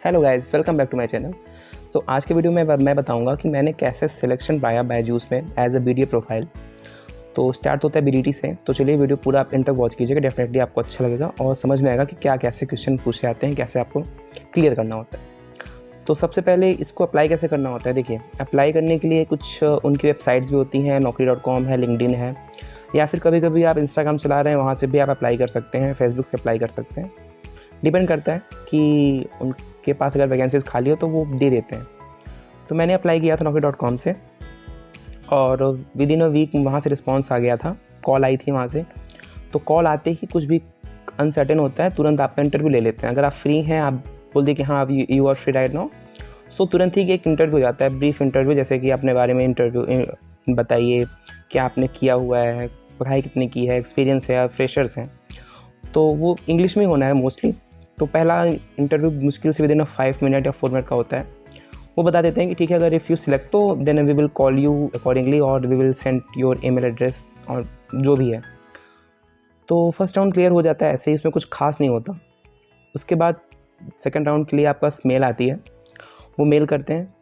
Hello guys, welcome back to my channel. तो आज के वीडियो में मैं बताऊंगा कि मैंने कैसे सिलेक्शन पाया बायजूस में एज अ बीडीए प्रोफाइल। तो स्टार्ट होता है बीडीटी से। तो चलिए वीडियो पूरा आप एंड तक वॉच कीजिएगा, डेफिनेटली आपको अच्छा लगेगा और समझ में आएगा कि क्या कैसे क्वेश्चन पूछे जाते हैं, कैसे आपको क्लियर करना होता है। तो सबसे पहले इसको अप्लाई कैसे करना होता है। देखिए, अप्लाई करने के लिए कुछ उनकी वेबसाइट्स भी होती हैं, naukri.com है, लिंक्डइन है, या फिर कभी कभी आप इंस्टाग्राम चला रहे हैं, वहाँ से भी आप अप्लाई कर सकते हैं, फेसबुक से अप्लाई कर सकते हैं। डिपेंड करता है कि उनके पास अगर वैकेंसीज खाली हो तो वो दे देते हैं। तो मैंने अप्लाई किया था naukri.com से और विद इन अ वीक वहाँ से रिस्पांस आ गया था, कॉल आई थी वहाँ से। तो कॉल आते ही कुछ भी अनसर्टेन होता है, तुरंत आपका इंटरव्यू ले लेते हैं। अगर आप फ्री हैं, आप बोल दें कि हाँ you are free right now, so तुरंत ही एक इंटरव्यू हो जाता है, ब्रीफ इंटरव्यू, जैसे कि अपने बारे में इंटरव्यू बताइए, क्या आपने किया हुआ है, पढ़ाई कितनी की है, एक्सपीरियंस है या फ्रेशर्स हैं। तो वो इंग्लिश में होना है मोस्टली। तो पहला इंटरव्यू मुश्किल से विद इन 5 मिनट या 4 मिनट का होता है। वो बता देते हैं कि ठीक है, अगर इफ़ यू सिलेक्ट तो then we will call you accordingly और we will send your email address और जो भी है। तो फर्स्ट राउंड क्लियर हो जाता है ऐसे ही, इसमें कुछ खास नहीं होता। उसके बाद सेकंड राउंड के लिए आपका मेल आती है। वो मेल करते हैं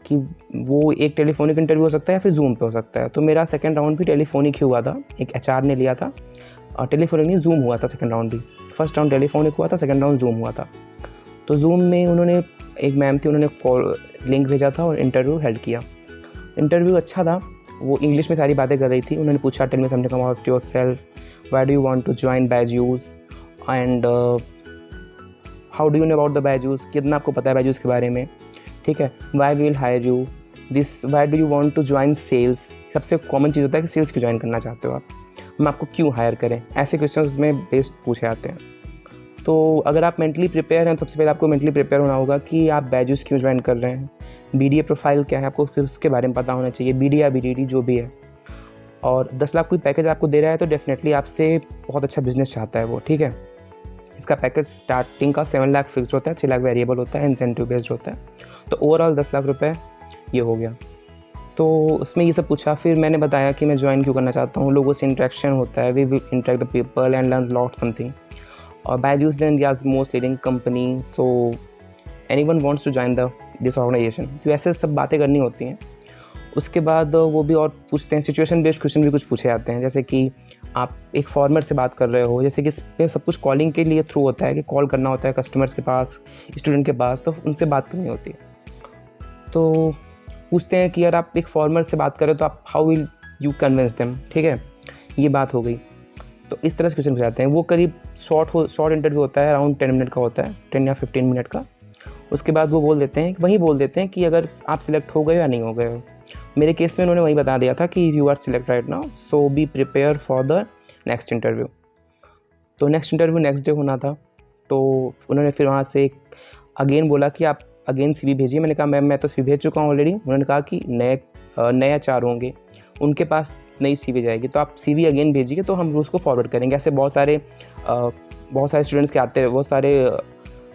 कि वो एक टेलीफोनिक इंटरव्यू हो सकता है या फिर जूम पे हो सकता है। तो मेरा सेकंड राउंड भी टेलीफोनिक ही हुआ था, एक एचआर ने लिया था और टेलीफोनिक नहीं, जूम हुआ था सेकंड राउंड भी। फर्स्ट राउंड टेलीफोनिक हुआ था, सेकंड राउंड जूम हुआ था। तो जूम में उन्होंने, एक मैम थी, उन्होंने लिंक भेजा था और इंटरव्यू हेल्ड किया। इंटरव्यू अच्छा था, वो इंग्लिश में सारी बातें कर रही थी। उन्होंने पूछा tell me something about yourself, why do you want to join Byju's and how do you know about the Byju's, कितना आपको पता है बायजूस के बारे में, ठीक है। Why we will hire you, this why do you want to join sales, सबसे कॉमन चीज़ होता है कि सेल्स क्यों ज्वाइन करना चाहते हो आप, हम आपको क्यों हायर करें, ऐसे क्वेश्चंस में बेस्ड पूछे जाते हैं। तो अगर आप मेंटली प्रिपेयर हैं तो सबसे पहले आपको मेंटली प्रिपेयर होना होगा कि आप बायजूस क्यों ज्वाइन कर रहे हैं, बीडीए प्रोफाइल क्या है, आपको फिर उसके बारे में पता होना चाहिए, बीडीए या बीडीडी जो भी है। और 10 लाख कोई पैकेज आपको दे रहा है तो डेफिनेटली आपसे बहुत अच्छा बिजनेस चाहता है वो, ठीक है। इसका पैकेज स्टार्टिंग का 7 लाख फिक्स्ड होता है, 3 लाख वेरिएबल होता है, इंसेंटिव बेस्ड होता है। तो ओवरऑल 10 लाख रुपये ये हो गया। तो उसमें ये सब पूछा, फिर मैंने बताया कि मैं ज्वाइन क्यों करना चाहता हूँ। लोगों से इंटरेक्शन होता है, we will interact the people and learn lot something. और Byju's then India's most leading company, so anyone wants to join this organisation. तो ऐसे सब बातें करनी होती हैं। उसके बाद वो भी और पूछते हैं, सिचुएशन बेस्ड क्वेश्चन भी कुछ पूछे जाते हैं, जैसे कि आप एक फॉर्मर से बात कर रहे हो, जैसे कि इस पे सब कुछ कॉलिंग के लिए थ्रू होता है कि कॉल करना होता है कस्टमर्स के पास, स्टूडेंट के पास, तो उनसे बात करनी होती है। तो पूछते हैं कि यार आप एक फॉर्मर से बात करें तो आप how will you convince them, ठीक है, ये बात हो गई। तो इस तरह से क्वेश्चन पूछ जाते हैं। वो करीब शॉर्ट इंटरव्यू होता है, अराउंड 10 मिनट का होता है, 10 या 15 मिनट का। उसके बाद वो बोल देते हैं कि अगर आप सिलेक्ट हो गए या नहीं हो गए हो। मेरे केस में उन्होंने वही बता दिया था कि you are select right now, so be prepare for the next interview. तो नेक्स्ट इंटरव्यू नेक्स्ट डे होना था। तो उन्होंने फिर वहाँ से अगेन बोला कि आप अगेन सीवी भेजिए। मैंने कहा मैम मैं तो सीवी भेज चुका हूँ ऑलरेडी। उन्होंने कहा कि नए एचआर होंगे, उनके पास नई सीवी जाएगी, तो आप सीवी अगेन भेजिए तो हम उसको फॉरवर्ड करेंगे। ऐसे बहुत सारे स्टूडेंट्स के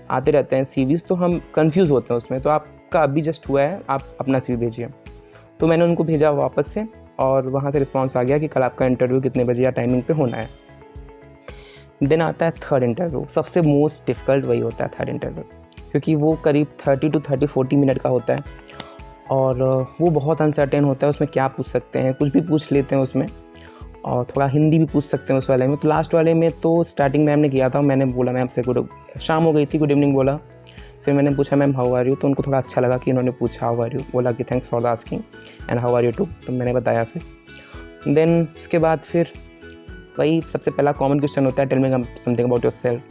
आते रहते हैं सीवीज़, तो हम कंफ्यूज होते हैं उसमें। तो आपका अभी जस्ट हुआ है, आप अपना सीवी भेजिए। तो मैंने उनको भेजा वापस से और वहाँ से रिस्पांस आ गया कि कल आपका इंटरव्यू कितने बजे या टाइमिंग पे होना है। देन आता है थर्ड इंटरव्यू। सबसे मोस्ट डिफ़िकल्ट वही होता है थर्ड इंटरव्यू, क्योंकि वो करीब 30 to 40 मिनट का होता है और वो बहुत अनसर्टेन होता है। उसमें क्या पूछ सकते हैं, कुछ भी पूछ लेते हैं उसमें, और थोड़ा हिंदी भी पूछ सकते हैं उस वाले में। तो लास्ट वाले में तो स्टार्टिंग मैम ने किया था, मैंने बोला मैम से शाम हो गई थी, गुड इवनिंग बोला। फिर मैंने पूछा मैम हाउ आर यू, तो उनको थोड़ा अच्छा लगा कि उन्होंने पूछा हाउ आर यू, बोला कि thanks for the asking and how are you too, तो मैंने बताया। फिर देन उसके बाद फिर वही सबसे पहला कॉमन क्वेश्चन होता है, tell me something about yourself.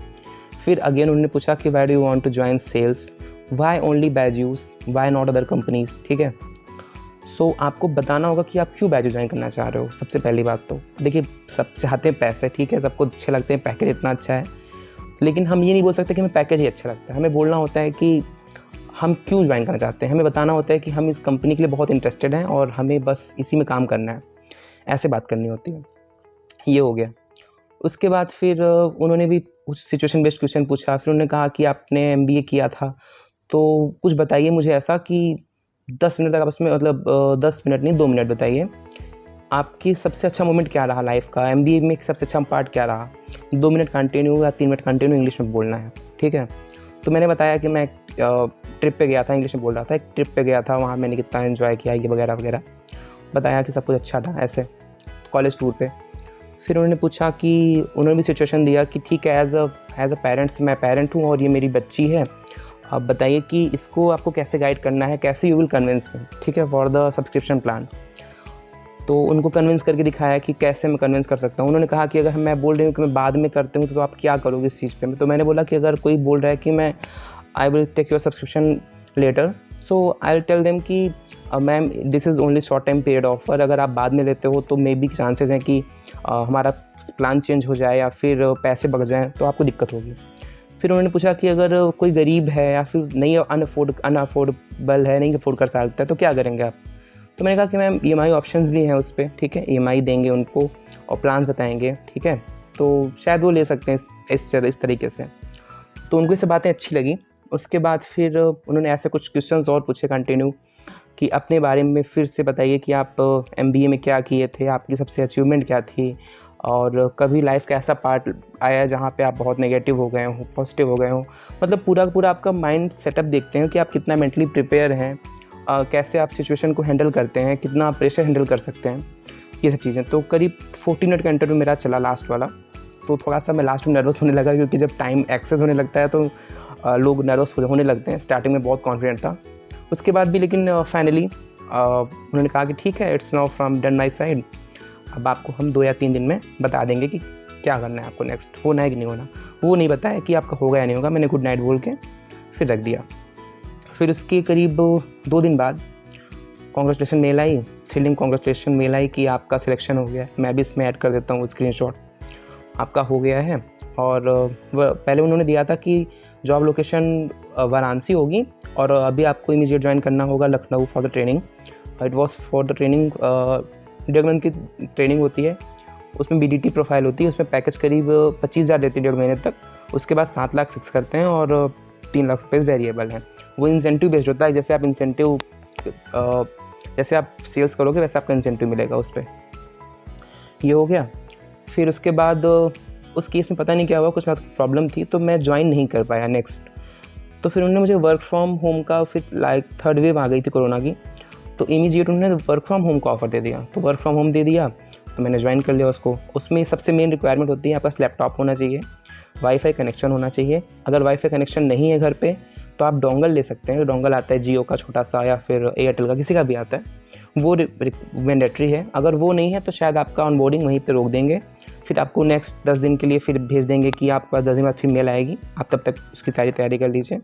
फिर अगेन उन्होंने पूछा कि why do you want to join sales, why only Byju's, why not other companies, ठीक है। सो आपको बताना होगा कि आप क्यों बायजूस ज्वाइन करना चाह रहे हो। सबसे पहली बात तो देखिए, सब चाहते हैं पैसे, ठीक है, सबको अच्छे लगते हैं, पैकेज इतना अच्छा है, लेकिन हम ये नहीं बोल सकते कि हमें पैकेज ही अच्छा लगता है। हमें बोलना होता है कि हम क्यों ज्वाइन करना चाहते हैं, हमें बताना होता है कि हम इस कंपनी के लिए बहुत इंटरेस्टेड हैं और हमें बस इसी में काम करना है, ऐसे बात करनी होती है। ये हो गया। उसके बाद फिर उन्होंने भी कुछ सिचुएशन बेस्ड क्वेश्चन पूछा। फिर उन्होंने कहा कि आपने एमबीए किया था, तो कुछ बताइए मुझे ऐसा कि 10 मिनट तक आप उसमें, मतलब 10 मिनट नहीं 2 मिनट बताइए, आपकी सबसे अच्छा मोमेंट क्या रहा लाइफ का, एमबीए में सबसे अच्छा पार्ट क्या रहा। 2 मिनट कंटिन्यू या 3 मिनट कंटिन्यू इंग्लिश में बोलना है, ठीक है। तो मैंने बताया कि मैं ट्रिप पे गया था, इंग्लिश में बोल रहा था, एक ट्रिप पे गया था, वहाँ मैंने कितना एंजॉय किया ये वगैरह वगैरह बताया कि सब कुछ अच्छा था ऐसे कॉलेज टूर पे। फिर उन्होंने पूछा कि उन्होंने भी सिचुएशन दिया कि ठीक है, एज अ पेरेंट्स, मैं पेरेंट हूँ और ये मेरी बच्ची है, अब बताइए कि इसको आपको कैसे गाइड करना है, कैसे यू विल कन्विंस मी, ठीक है, फॉर द सब्सक्रिप्शन प्लान। तो उनको कन्विंस करके दिखाया कि कैसे मैं कन्विंस कर सकता हूँ। उन्होंने कहा कि अगर मैं बोल रही हूँ कि मैं बाद में करती हूँ तो आप क्या करोगे इस चीज़ पे। तो मैंने बोला कि अगर कोई बोल रहा है कि मैं I will take your subscription letter, so I will tell them कि ma'am this is only short time period offer, अगर आप बाद में लेते हो तो मे बी चांसेस हैं कि हमारा प्लान चेंज हो जाए या फिर पैसे बढ़ जाएँ तो आपको दिक्कत होगी। फिर उन्होंने पूछा कि अगर कोई गरीब है या फिर नहीं अनअफोर्डेबल है, नहीं अफोर्ड कर सकता है तो क्या करेंगे आप। तो मैंने कहा कि मैम EMI ऑप्शंस भी हैं उस पर, ठीक है, EMI देंगे उनको और प्लान्स बताएंगे, ठीक है, तो शायद वो ले सकते हैं इस तरीके से। तो उनको ये बातें अच्छी लगी। उसके बाद फिर उन्होंने ऐसे कुछ क्वेश्चंस और पूछे कंटिन्यू कि अपने बारे में फिर से बताइए कि आप MBA में क्या किए थे, आपकी सबसे अचीवमेंट क्या थी, और कभी लाइफ का ऐसा पार्ट आया जहाँ पे आप बहुत नेगेटिव हो गए हो, पॉजिटिव हो गए हो, मतलब पूरा आपका माइंड सेटअप देखते हैं कि आप कितना मेंटली प्रिपेयर हैं, कैसे आप सिचुएशन को हैंडल करते हैं, कितना प्रेशर हैंडल कर सकते हैं, ये सब चीज़ें। तो करीब 40 मिनट का इंटरव्यू मेरा चला लास्ट वाला। तो थोड़ा सा मैं लास्ट में नर्वस होने लगा, क्योंकि जब टाइम एक्सेस होने लगता है तो लोग नर्वस होने लगते हैं। स्टार्टिंग में बहुत कॉन्फिडेंट था, उसके बाद भी, लेकिन फाइनली उन्होंने कहा कि ठीक है, it's now from done my side, अब आपको हम 2 या 3 दिन में बता देंगे कि क्या करना है आपको, नेक्स्ट होना है कि नहीं होना। वो नहीं बताया कि आपका होगा या नहीं होगा। मैंने गुड नाइट बोल के फिर रख दिया। फिर उसके करीब 2 दिन बाद कॉन्ग्रेचुलेशन मेल आई, थ्रिलिंग कॉन्ग्रेचुलेशन मेल आई कि आपका सिलेक्शन हो गया है। मैं भी इसमें ऐड कर देता हूँ स्क्रीनशॉट, आपका हो गया है। और पहले उन्होंने दिया था कि जॉब लोकेशन वाराणसी होगी और अभी आपको इमीडिएट ज्वाइन करना होगा Lucknow for the training. It was for the training, 1.5 month की ट्रेनिंग होती है, उसमें BDT प्रोफाइल होती है, उसमें पैकेज करीब 25,000 देती है 1.5 महीने तक। उसके बाद 7 लाख फिक्स करते हैं और 3 लाख रुपये वेरिएबल हैं। वो इंसेंटिव बेस्ड होता है, जैसे आप इंसेंटिव जैसे आप सेल्स करोगे वैसे आपका इंसेंटिव मिलेगा उस पर। ये हो गया। फिर उसके बाद उस केस में पता नहीं क्या हुआ, कुछ प्रॉब्लम थी तो मैं ज्वाइन नहीं कर पाया नेक्स्ट। तो फिर उन्होंने मुझे वर्क फ्रॉम होम का, फिर लाइक 3rd वेव आ गई थी कोरोना की, तो इमीडिएट उन्होंने वर्क फ्रॉम होम का ऑफ़र दे दिया। तो वर्क फ्रॉम होम दे दिया तो मैंने ज्वाइन कर लिया उसको। उसमें सबसे मेन रिक्वायरमेंट होती है आपका लैपटॉप होना चाहिए, वाईफाई कनेक्शन होना चाहिए। अगर वाईफाई कनेक्शन नहीं है घर पे तो आप डोंगल ले सकते हैं। डोंगल आता है जियो का छोटा सा या फिर एयरटेल का, किसी का भी आता है, वो मैंडेटरी है। अगर वो नहीं है तो शायद आपका ऑनबोर्डिंग वहीं पे रोक देंगे, फिर आपको नेक्स्ट 10 दिन के लिए फिर भेज देंगे कि आपका 10 दिन बाद फिर मेल आएगी, आप तब तक उसकी तैयारी कर लीजिए।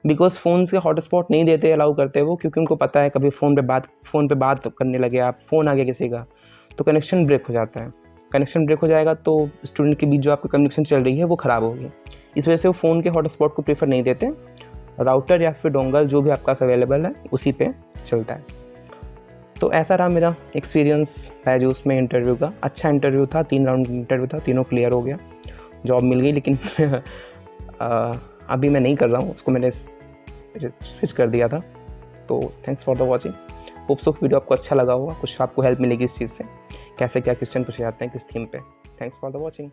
बिकॉज फ़ोन से हॉटस्पॉट नहीं देते, अलाउ करते वो, क्योंकि उनको पता है कभी फ़ोन पे बात करने लगे आप, फ़ोन आ गया किसी का तो कनेक्शन ब्रेक हो जाता है। कनेक्शन ब्रेक हो जाएगा तो स्टूडेंट के बीच जो आपकी कम्युनिकेशन चल रही है वो ख़राब होगी। इस वजह से वो फ़ोन के हॉटस्पॉट को प्रेफर नहीं देते, राउटर या फिर डोंगल जो भी आपके पास अवेलेबल है उसी पे चलता है। तो ऐसा रहा मेरा एक्सपीरियंस बायजूस में इंटरव्यू का। अच्छा इंटरव्यू था, 3 राउंड इंटरव्यू था, तीनों क्लियर हो गया, जॉब मिल गई। लेकिन अभी मैं नहीं कर रहा हूँ, उसको मैंने स्विच कर दिया था। तो thanks for the watching. Hope so video आपको अच्छा लगा होगा, कुछ आपको हेल्प मिलेगी इस चीज़ से, कैसे क्या क्वेश्चन पूछे जाते हैं किस थीम पे। Thanks for the watching.